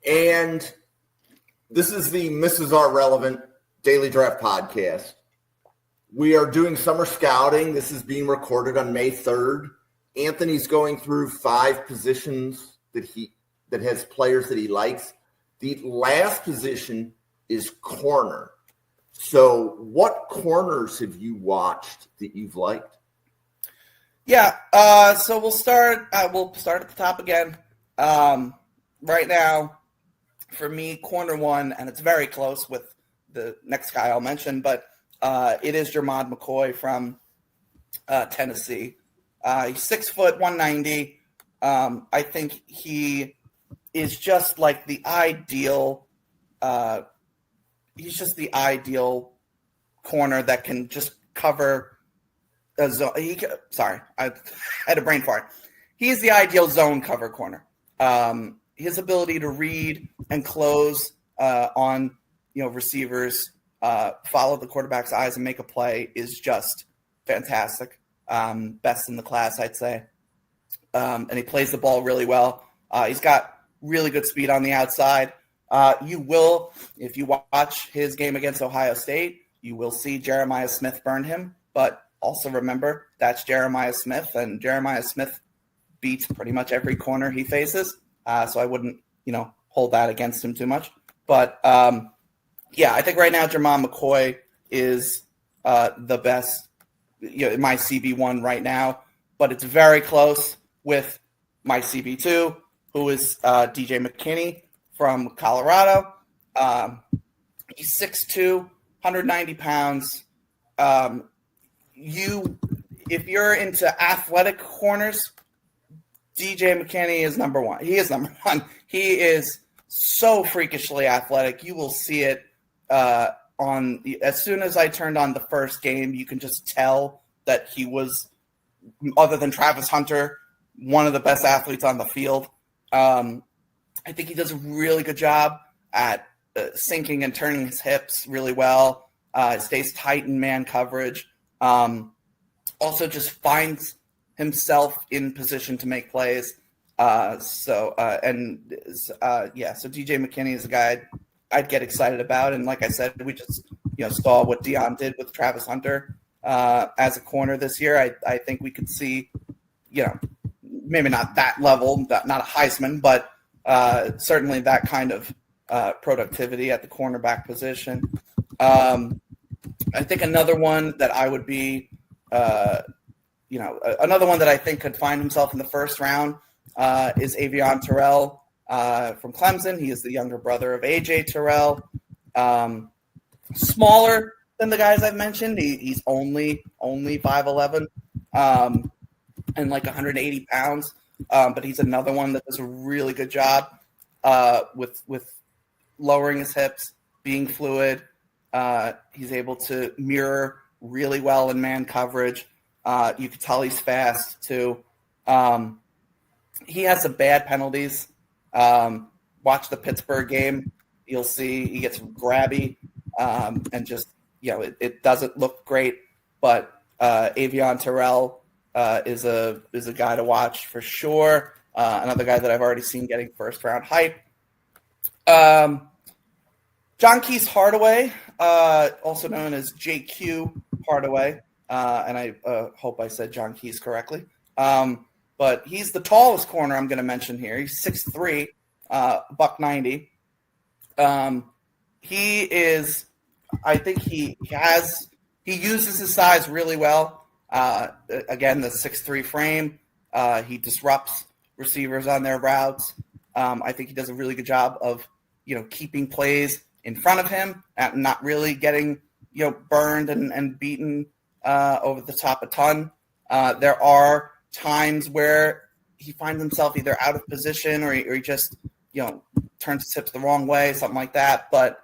And this is the Mrs. R Relevant Daily Draft Podcast. We are doing summer scouting. This is being recorded on May 3rd. Anthony's going through 5 positions that has players that he likes. The last position is corner. So what corners have you watched that you've liked? Yeah, so we'll start at the top again. Right now, for me, corner one, and it's very close with the next guy I'll mention, but it is Jermod McCoy from Tennessee. He's 6 foot, 190. I think he is just like the ideal. He's just the ideal corner that can just cover a zone. I had a brain fart. He is the ideal zone cover corner. His ability to read and close on receivers, follow the quarterback's eyes and make a play is just fantastic. Best in the class, I'd say. And he plays the ball really well. He's got really good speed on the outside. You will, if you watch his game against Ohio State, you will see Jeremiah Smith burn him. But also remember, that's Jeremiah Smith, and Jeremiah Smith beats pretty much every corner he faces. So I wouldn't, hold that against him too much. But, I think right now Jermod McCoy is the best in my CB1 right now. But it's very close with my CB2, who is DJ McKinney from Colorado. He's 6'2", 190 pounds. If you're into athletic corners, DJ McKinney is number one. He is number one. He is so freakishly athletic. You will see it as soon as I turned on the first game, you can just tell that he was, other than Travis Hunter, one of the best athletes on the field. I think he does a really good job at sinking and turning his hips really well. Stays tight in man coverage. Also just finds himself in position to make plays. So DJ McKinney is a guy I'd get excited about. And like I said, we just saw what Deion did with Travis Hunter as a corner this year. I think we could see, maybe not that level, not a Heisman, but certainly that kind of productivity at the cornerback position. I think another one that I would be, another one that I think could find himself in the first round is Avion Terrell from Clemson. He is the younger brother of AJ Terrell. Smaller than the guys I've mentioned. He's only 5'11", and like 180 pounds. But he's another one that does a really good job with lowering his hips, being fluid. He's able to mirror really well in man coverage. You can tell he's fast too. He has some bad penalties. Watch the Pittsburgh game. You'll see he gets grabby and just, it doesn't look great. But Avion Terrell is a guy to watch for sure. Another guy that I've already seen getting first round hype. John Keese Hardaway, also known as JQ Hardaway, and I hope I said John Keese correctly. But he's the tallest corner I'm going to mention here. He's 6'3", $190. He is, I think he uses his size really well. Again, the 6'3" frame. He disrupts receivers on their routes. I think he does a really good job of, keeping plays in front of him and not really getting, burned and beaten over the top a ton. There are times where he finds himself either out of position or he just, turns his hips the wrong way, something like that. But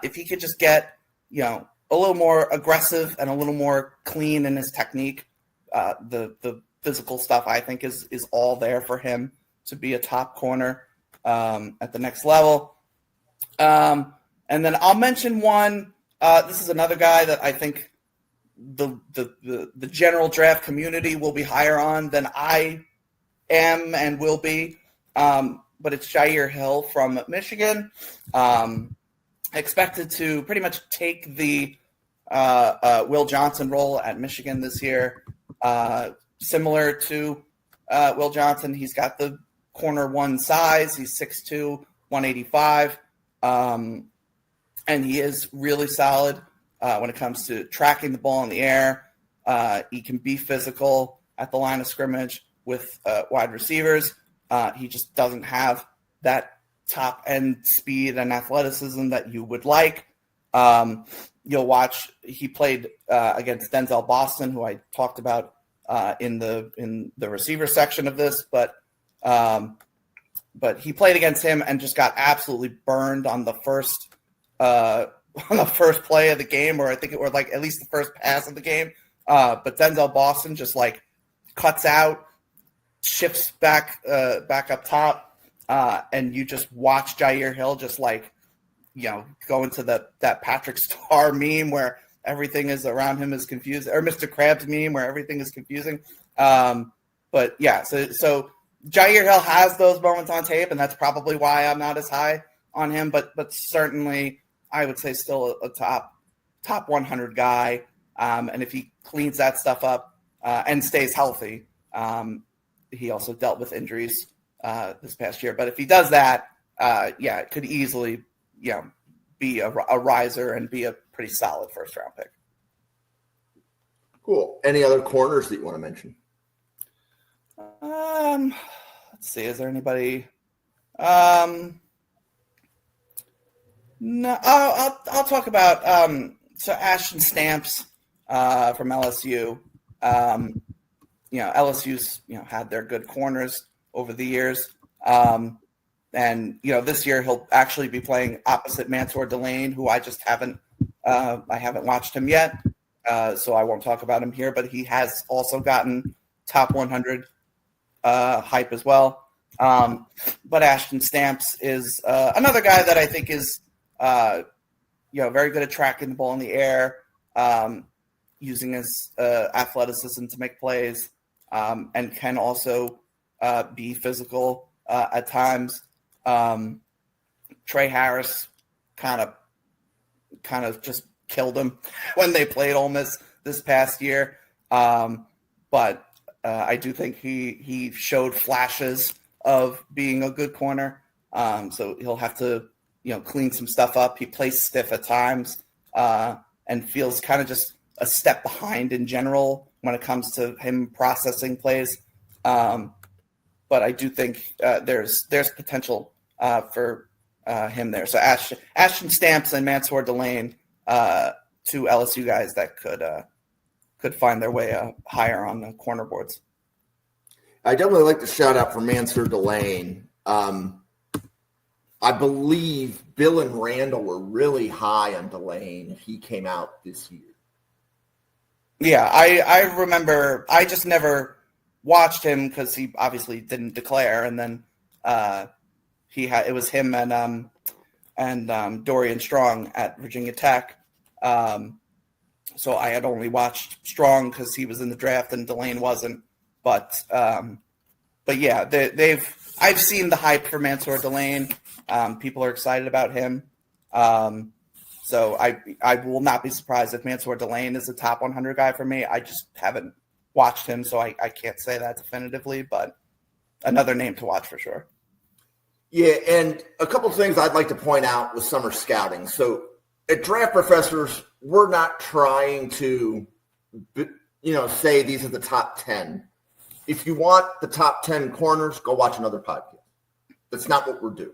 if he could just get, a little more aggressive and a little more clean in his technique, the physical stuff, I think, is all there for him to be a top corner at the next level. And then I'll mention one. This is another guy that I think the general draft community will be higher on than I am and will be. but it's Jair Hill from Michigan. Expected to pretty much take the Will Johnson role at Michigan this year. Similar to Will Johnson, he's got the corner one size. He's 6'2", 185. And he is really solid when it comes to tracking the ball in the air. He can be physical at the line of scrimmage with wide receivers. He just doesn't have that top-end speed and athleticism that you would like. You'll watch, he played against Denzel Boston, who I talked about in the receiver section of this, but he played against him and just got absolutely burned on the first play of the game, or I think it was like at least the first pass of the game. But Denzel Boston just like cuts out, shifts back up top, and you just watch Jair Hill just like, go into that Patrick Star meme where everything is around him is confused, or Mr. Krabs meme where everything is confusing. But yeah, so Jair Hill has those moments on tape, and that's probably why I'm not as high on him. But certainly, I would say still a top 100 guy. And if he cleans that stuff up and stays healthy, he also dealt with injuries this past year. But if he does that, it could easily, be a riser and be a pretty solid first-round pick. Cool. Any other corners that you want to mention? Let's see. Is there anybody? No. I'll talk about so Ashton Stamps from LSU. LSU's had their good corners over the years. And this year he'll actually be playing opposite Mansour Delane, who I just haven't watched him yet, so I won't talk about him here. But he has also gotten top 100 hype as well. But Ashton Stamps is another guy that I think is very good at tracking the ball in the air, using his athleticism to make plays, and can also be physical at times. Trey Harris kind of just killed him when they played Ole Miss this past year. But I do think he showed flashes of being a good corner. So he'll have to, clean some stuff up. He plays stiff at times, and feels kind of just a step behind in general when it comes to him processing plays. But I do think there's potential for him there. So Ashton Stamps and Mansour Delane, two LSU guys that could find their way higher on the corner boards. I definitely like to shout out for Mansour Delane. I believe Bill and Randall were really high on Delane if he came out this year. Yeah, I remember. I just never watched him because he obviously didn't declare, and then it was him and Dorian Strong at Virginia Tech. So I had only watched Strong because he was in the draft and Delane wasn't. But yeah, I've seen the hype for Mansour Delane. People are excited about him. So I will not be surprised if Mansour Delane is a top 100 guy for me. I just haven't watched him, so I can't say that definitively, but another name to watch for sure. Yeah, and a couple of things I'd like to point out with summer scouting. So at Draft Professors, we're not trying to, say these are the top 10. If you want the top 10 corners, go watch another podcast. That's not what we're doing.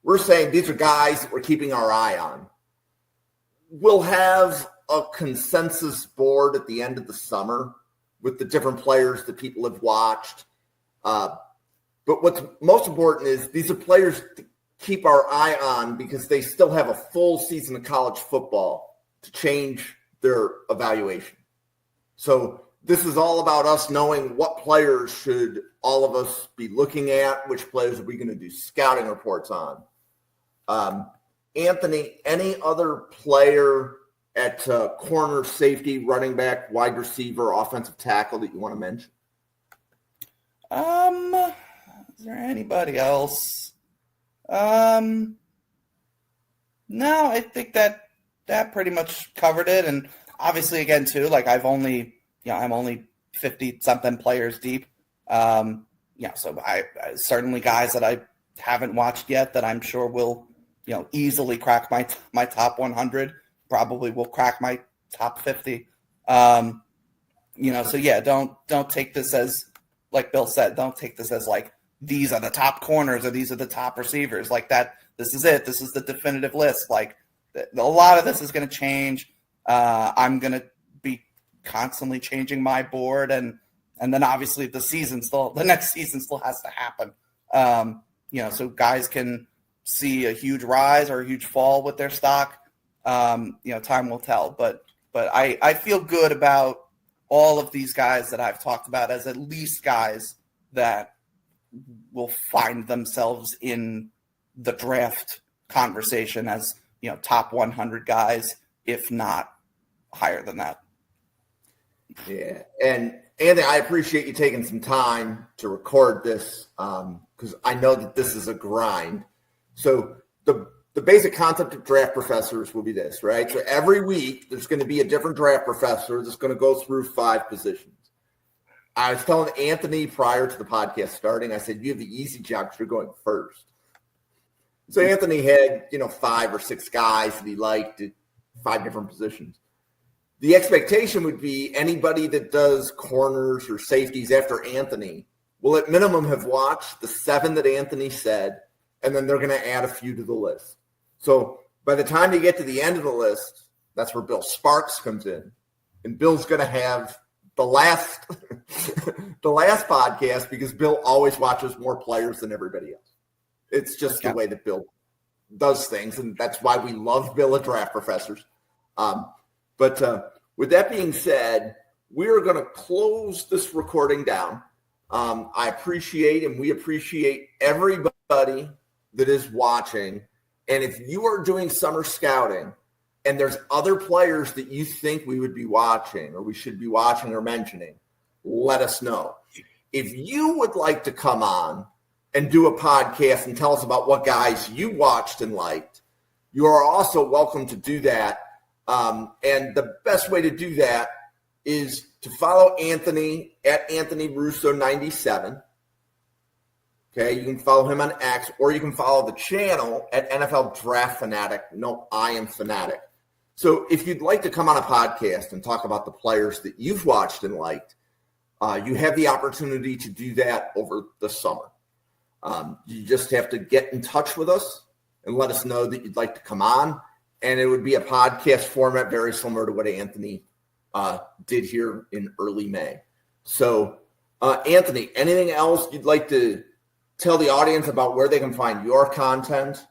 We're saying these are guys that we're keeping our eye on. We'll have a consensus board at the end of the summer with the different players that people have watched. But what's most important is these are players to keep our eye on because they still have a full season of college football to change their evaluation. So this is all about us knowing what players should all of us be looking at, which players are we going to do scouting reports on. Anthony, any other player at corner, safety, running back, wide receiver, offensive tackle that you want to mention? Is there anybody else? No, I think that pretty much covered it. And obviously, again, too, like I'm only 50 something players deep. So I certainly guys that I haven't watched yet that I'm sure will, easily crack my top 100. Probably will crack my top 50. So yeah, don't take this as, like Bill said, don't take this as like these are the top corners or these are the top receivers like that. This is it. This is the definitive list. Like a lot of this is going to change. I'm going to be constantly changing my board, and then obviously the next season still has to happen. So guys can see a huge rise or a huge fall with their stock. Time will tell. But I feel good about all of these guys that I've talked about as at least guys that will find themselves in the draft conversation as, top 100 guys, if not higher than that. Yeah. And Anthony, I appreciate you taking some time to record this because I know that this is a grind. So the basic concept of draft professors will be this, right? So every week there's going to be a different draft professor that's going to go through 5 positions. I was telling Anthony prior to the podcast starting, I said, you have the easy job because you're going first. So Anthony had, 5 or 6 guys that he liked at 5 different positions. The expectation would be anybody that does corners or safeties after Anthony will at minimum have watched the 7 that Anthony said, and then they're going to add a few to the list. So by the time you get to the end of the list, that's where Bill Sparks comes in. And Bill's going to have the last podcast because Bill always watches more players than everybody else. It's just the way that Bill does things, and that's why we love Bill at Draft Professors. But with that being said, we are going to close this recording down. I appreciate and we appreciate everybody that is watching. And if you are doing summer scouting and there's other players that you think we would be watching or we should be watching or mentioning, let us know. If you would like to come on and do a podcast and tell us about what guys you watched and liked, you are also welcome to do that. And the best way to do that is to follow Anthony at Anthony Russo 97. Okay, you can follow him on X, or you can follow the channel at NFL Draft Fanatic. No, I am Fanatic. So if you'd like to come on a podcast and talk about the players that you've watched and liked, you have the opportunity to do that over the summer. You just have to get in touch with us and let us know that you'd like to come on. And it would be a podcast format very similar to what Anthony did here in early May. So, Anthony, anything else you'd like to tell the audience about where they can find your content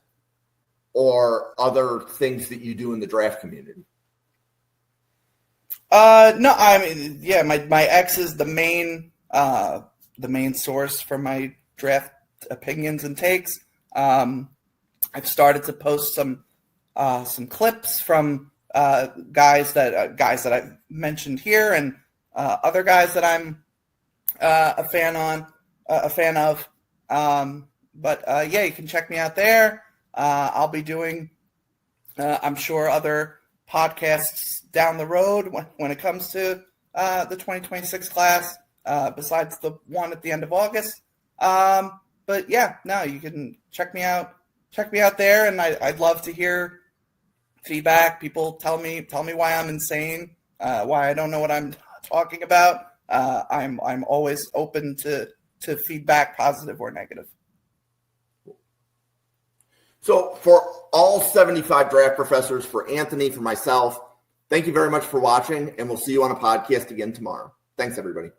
or other things that you do in the draft community? No, I mean, yeah, my X is the main source for my draft opinions and takes. I've started to post some clips from guys that I've mentioned here and other guys that I'm a fan of. Yeah, you can check me out there. I'll be doing, I'm sure, other podcasts down the road when it comes to the 2026 class, besides the one at the end of August. But yeah, no, you can check me out there, and I'd love to hear feedback. People tell me why I'm insane, why I don't know what I'm talking about. I'm always open to feedback, positive or negative. So for all 75 draft professors, for Anthony, for myself, thank you very much for watching, and we'll see you on a podcast again tomorrow. Thanks, everybody.